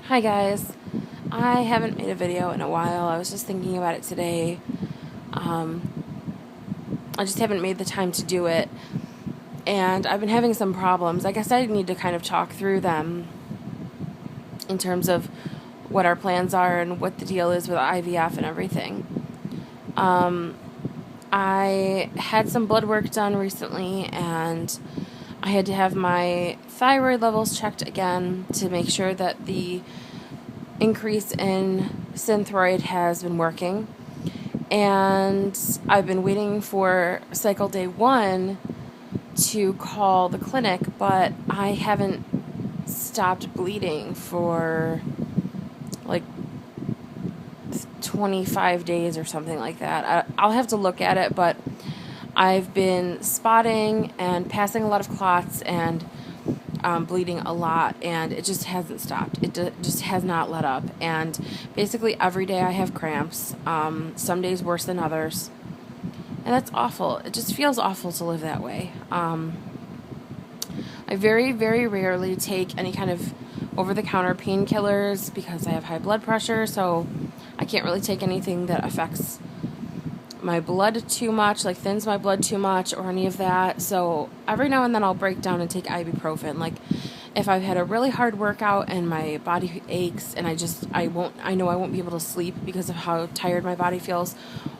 Hi guys, I haven't made a video in a while. I was just thinking about it today. I just haven't made the time to do it, and I've been having some problems. I guess I need to kind of talk through them in terms of what our plans are and what the deal is with IVF and everything. I had some blood work done recently, and I had to have my thyroid levels checked again to make sure that the increase in synthroid has been working. And I've been waiting for cycle day 1 to call the clinic, but I haven't stopped bleeding for like 25 days or something like that. I'll have to look at it, but I've been spotting and passing a lot of clots and bleeding a lot, and it just hasn't stopped. It just has not let up, and basically every day I have cramps, some days worse than others, and that's awful. It just feels awful to live that way. I very, very rarely take any kind of over-the-counter painkillers because I have high blood pressure, so I can't really take anything that affects my blood too much, like thins my blood too much or any of that. So every now and then I'll break down and take ibuprofen. Like if I've had a really hard workout and my body aches and I know I won't be able to sleep because of how tired my body feels,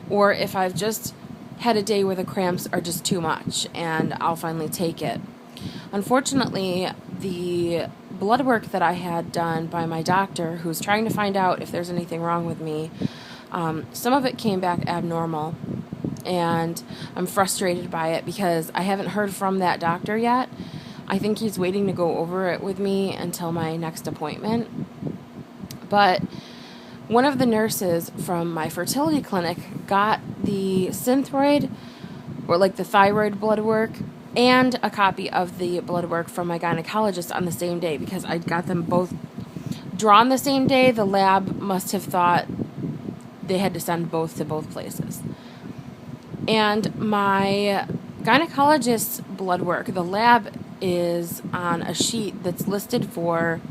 or if I've just had a day where the cramps are just too much, and I'll finally take it. Unfortunately, the blood work that I had done by my doctor, who's trying to find out if there's anything wrong with me, some of it came back abnormal, and I'm frustrated by it because I haven't heard from that doctor yet. I think he's waiting to go over it with me until my next appointment. But one of the nurses from my fertility clinic got the synthroid, or like the thyroid blood work, and a copy of the blood work from my gynecologist on the same day, because I got them both drawn the same day. The lab must have thought they had to send both to both places. And my gynecologist's blood work, the lab is on a sheet that's listed for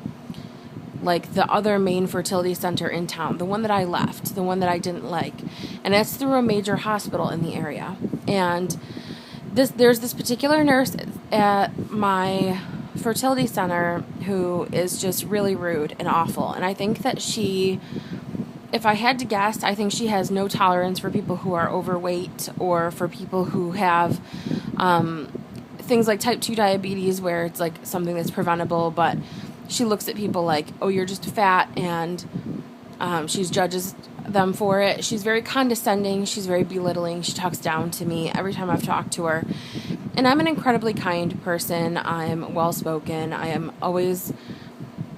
like the other main fertility center in town, the one that I left, the one that I didn't like. And that's through a major hospital in the area. And there's this particular nurse at my fertility center who is just really rude and awful. And I think that if I had to guess, I think she has no tolerance for people who are overweight or for people who have things like type 2 diabetes, where it's like something that's preventable, but she looks at people like, oh, you're just fat, and she judges them for it. She's very condescending. She's very belittling. She talks down to me every time I've talked to her. And I'm an incredibly kind person. I'm well-spoken.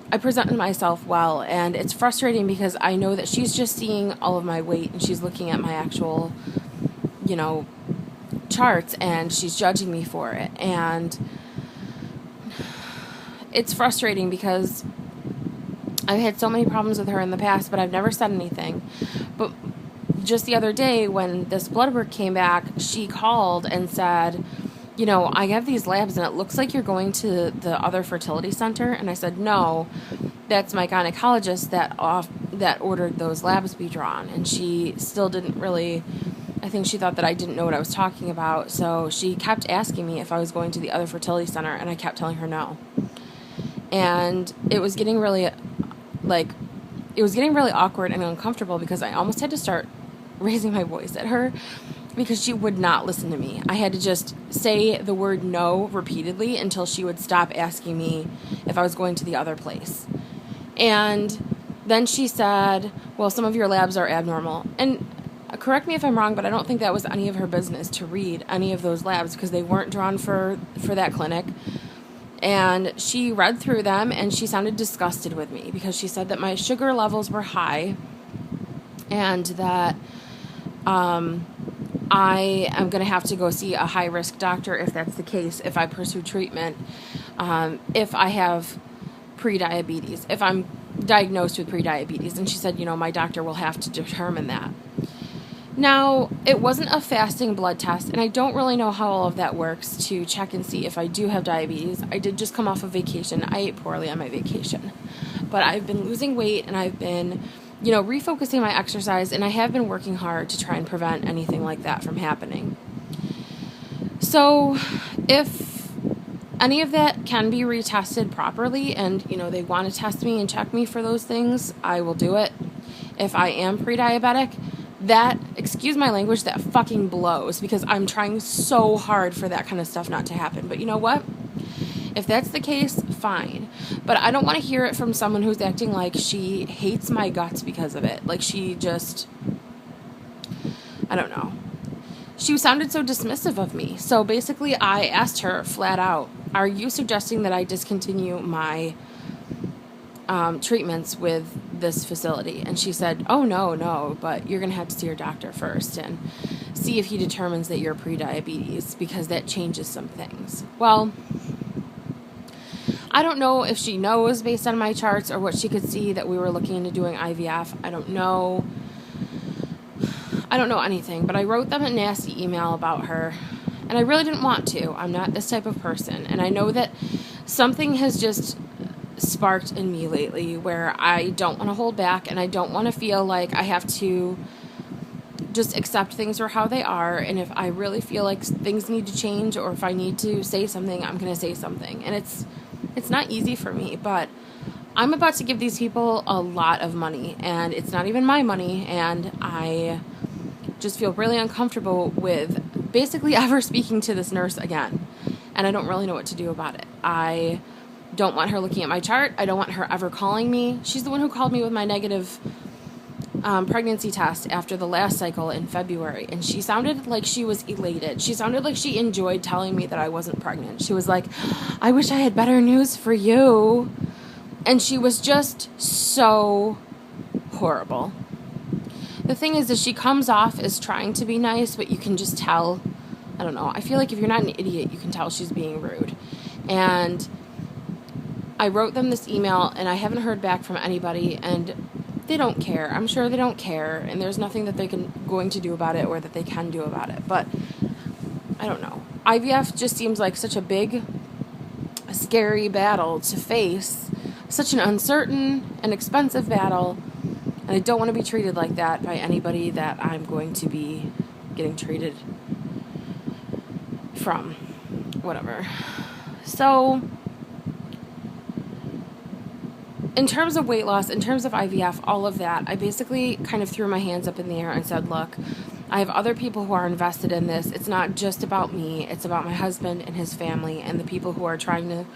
I present myself well, and it's frustrating because I know that she's just seeing all of my weight, and she's looking at my actual, charts, and she's judging me for it. And it's frustrating because I've had so many problems with her in the past, but I've never said anything. But just the other day when this blood work came back, she called and said, I have these labs and it looks like you're going to the other fertility center. And I said, no, that's my gynecologist that ordered those labs be drawn. And she still didn't really, I think she thought that I didn't know what I was talking about. So she kept asking me if I was going to the other fertility center, and I kept telling her no. And it was getting really awkward and uncomfortable because I almost had to start raising my voice at her because she would not listen to me. I had to just say the word no repeatedly until she would stop asking me if I was going to the other place. And then she said, well, some of your labs are abnormal. And correct me if I'm wrong, but I don't think that was any of her business to read any of those labs because they weren't drawn for that clinic. And she read through them, and she sounded disgusted with me because she said that my sugar levels were high and that I am going to have to go see a high-risk doctor if that's the case, if I pursue treatment, if I have prediabetes, if I'm diagnosed with prediabetes. And she said, my doctor will have to determine that. Now, it wasn't a fasting blood test, and I don't really know how all of that works to check and see if I do have diabetes. I did just come off of vacation. I ate poorly on my vacation. but I've been losing weight and I've been, refocusing my exercise, and I have been working hard to try and prevent anything like that from happening. So if any of that can be retested properly and, they want to test me and check me for those things, I will do it. If I am pre-diabetic, that, excuse my language, that fucking blows, because I'm trying so hard for that kind of stuff not to happen. But you know what? If that's the case, fine. But I don't want to hear it from someone who's acting like she hates my guts because of it. Like she just, I don't know. She sounded so dismissive of me. So basically I asked her flat out, are you suggesting that I discontinue my treatments with this facility? And she said, oh, no, but you're going to have to see your doctor first and see if he determines that you're pre-diabetes, because that changes some things. Well, I don't know if she knows based on my charts or what she could see that we were looking into doing IVF. I don't know anything, but I wrote them a nasty email about her, and I really didn't want to. I'm not this type of person, and I know that something has just sparked in me lately where I don't want to hold back, and I don't want to feel like I have to just accept things for how they are. And if I really feel like things need to change, or if I need to say something, I'm going to say something. And it's not easy for me, but I'm about to give these people a lot of money, and it's not even my money, and I just feel really uncomfortable with basically ever speaking to this nurse again, and I don't really know what to do about it. I don't want her looking at my chart. I don't want her ever calling me. She's the one who called me with my negative pregnancy test after the last cycle in February, and she sounded like she was elated. She sounded like she enjoyed telling me that I wasn't pregnant. She was like, I wish I had better news for you. And she was just so horrible. The thing is that she comes off as trying to be nice, but you can just tell, I don't know, I feel like if you're not an idiot, you can tell she's being rude. And I wrote them this email, and I haven't heard back from anybody, and they don't care. I'm sure they don't care, and there's nothing that they're going to do about it or that they can do about it. But I don't know. IVF just seems like such a big, scary battle to face, such an uncertain and expensive battle, and I don't want to be treated like that by anybody that I'm going to be getting treated from. Whatever. So in terms of weight loss, in terms of IVF, all of that, I basically kind of threw my hands up in the air and said, look, I have other people who are invested in this. It's not just about me. It's about my husband and his family and the people who are trying to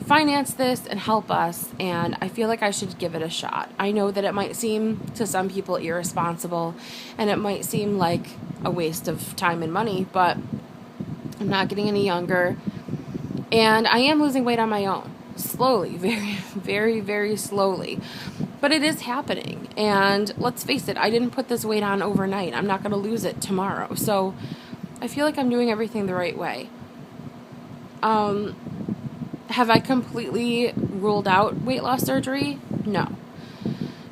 finance this and help us, and I feel like I should give it a shot. I know that it might seem to some people irresponsible, and it might seem like a waste of time and money, but I'm not getting any younger, and I am losing weight on my own. Slowly, very, very, very slowly. But it is happening. And let's face it, I didn't put this weight on overnight. I'm not going to lose it tomorrow. So I feel like I'm doing everything the right way. Have I completely ruled out weight loss surgery? No.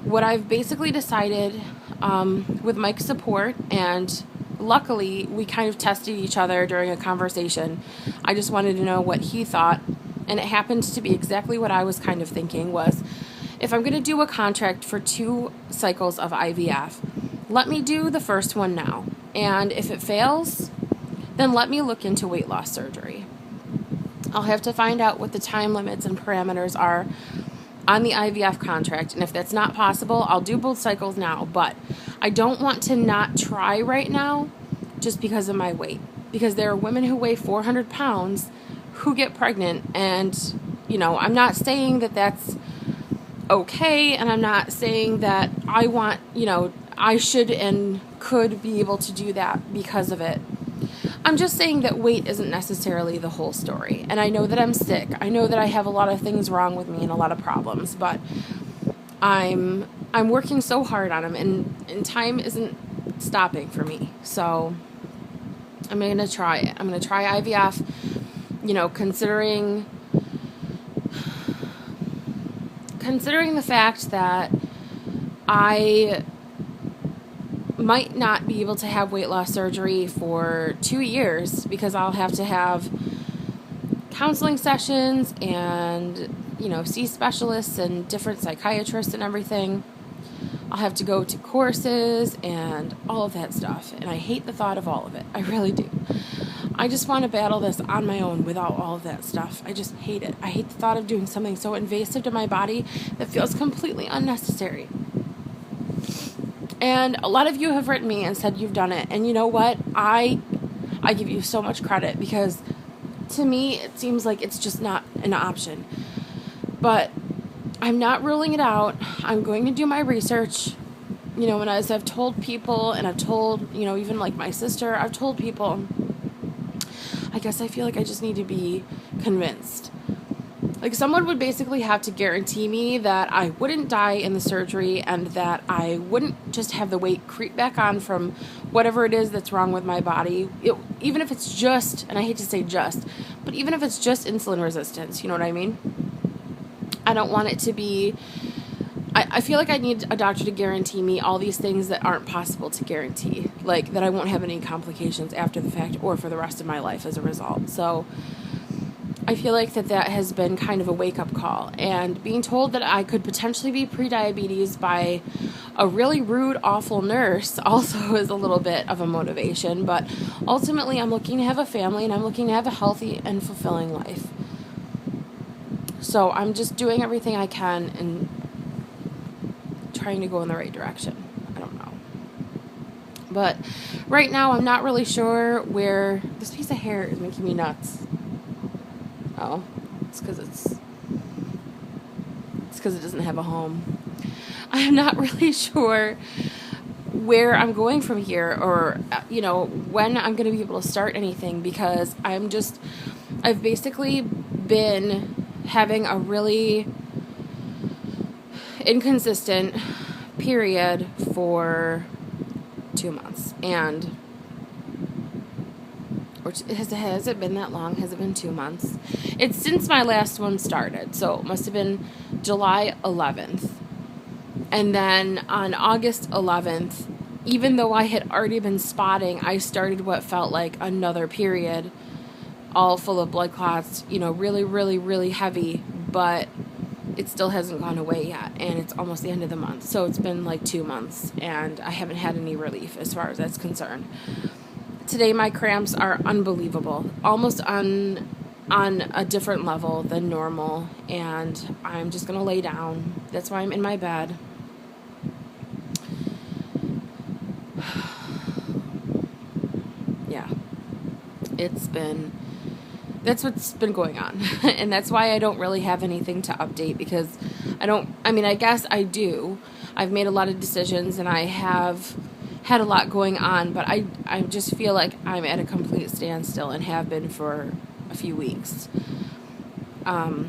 What I've basically decided, with Mike's support, and luckily we kind of tested each other during a conversation. I just wanted to know what he thought. And it happened to be exactly what I was kind of thinking was, if I'm going to do a contract for 2 cycles of IVF, let me do the first one now. And if it fails, then let me look into weight loss surgery. I'll have to find out what the time limits and parameters are on the IVF contract. And if that's not possible, I'll do both cycles now. But I don't want to not try right now just because of my weight. Because there are women who weigh 400 pounds who get pregnant, and I'm not saying that that's okay, and I'm not saying that I want, I should and could be able to do that because of it. I'm just saying that weight isn't necessarily the whole story, and I know that I'm sick. I know that I have a lot of things wrong with me and a lot of problems, but I'm working so hard on them, and time isn't stopping for me. So I'm going to try it. I'm going to try IVF. Considering the fact that I might not be able to have weight loss surgery for 2 years because I'll have to have counseling sessions and see specialists and different psychiatrists and everything. I'll have to go to courses and all of that stuff. And I hate the thought of all of it. I really do. I just want to battle this on my own without all of that stuff. I just hate it. I hate the thought of doing something so invasive to my body that feels completely unnecessary. And a lot of you have written me and said you've done it. And you know what? I give you so much credit, because to me it seems like it's just not an option. But I'm not ruling it out. I'm going to do my research. And as I've told people, and I've told, even like my sister, I've told people, I guess I feel like I just need to be convinced. Like, someone would basically have to guarantee me that I wouldn't die in the surgery, and that I wouldn't just have the weight creep back on from whatever it is that's wrong with my body. Even if it's just, and I hate to say just, but even if it's just insulin resistance, you know what I mean? I don't want it to be, I feel like I need a doctor to guarantee me all these things that aren't possible to guarantee. Like, that I won't have any complications after the fact or for the rest of my life as a result. So I feel like that has been kind of a wake-up call. And being told that I could potentially be prediabetes by a really rude, awful nurse also is a little bit of a motivation. But ultimately, I'm looking to have a family, and I'm looking to have a healthy and fulfilling life. So I'm just doing everything I can and trying to go in the right direction. I don't know. But right now, I'm not really sure where this piece of hair is making me nuts. Oh, it's because it doesn't have a home. I'm not really sure where I'm going from here, or when I'm going to be able to start anything, because I've basically been having a really inconsistent period for 2 months. And has it been that long? Has it been 2 months? It's since my last one started, so it must have been July 11th. And then on August 11th, even though I had already been spotting, I started what felt like another period, all full of blood clots, really, really, really heavy, but it still hasn't gone away yet, and it's almost the end of the month. So it's been like 2 months, and I haven't had any relief as far as that's concerned. Today, my cramps are unbelievable, almost on a different level than normal, and I'm just going to lay down. That's why I'm in my bed. Yeah, that's what's been going on. And that's why I don't really have anything to update, because I guess I do. I've made a lot of decisions, and I have had a lot going on, but I just feel like I'm at a complete standstill, and have been for a few weeks. I'm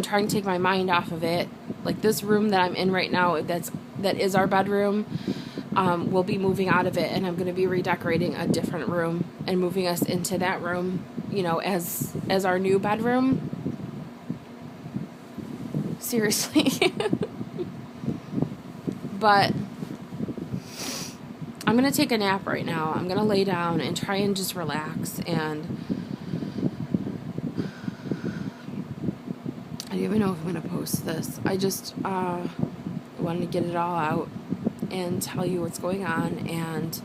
trying to take my mind off of it. Like, this room that I'm in right now, that is our bedroom, we'll be moving out of it, and I'm going to be redecorating a different room and moving us into that room, as our new bedroom. Seriously. But I'm going to take a nap right now. I'm going to lay down and try and just relax. And I don't even know if I'm going to post this. I just wanted to get it all out and tell you what's going on. And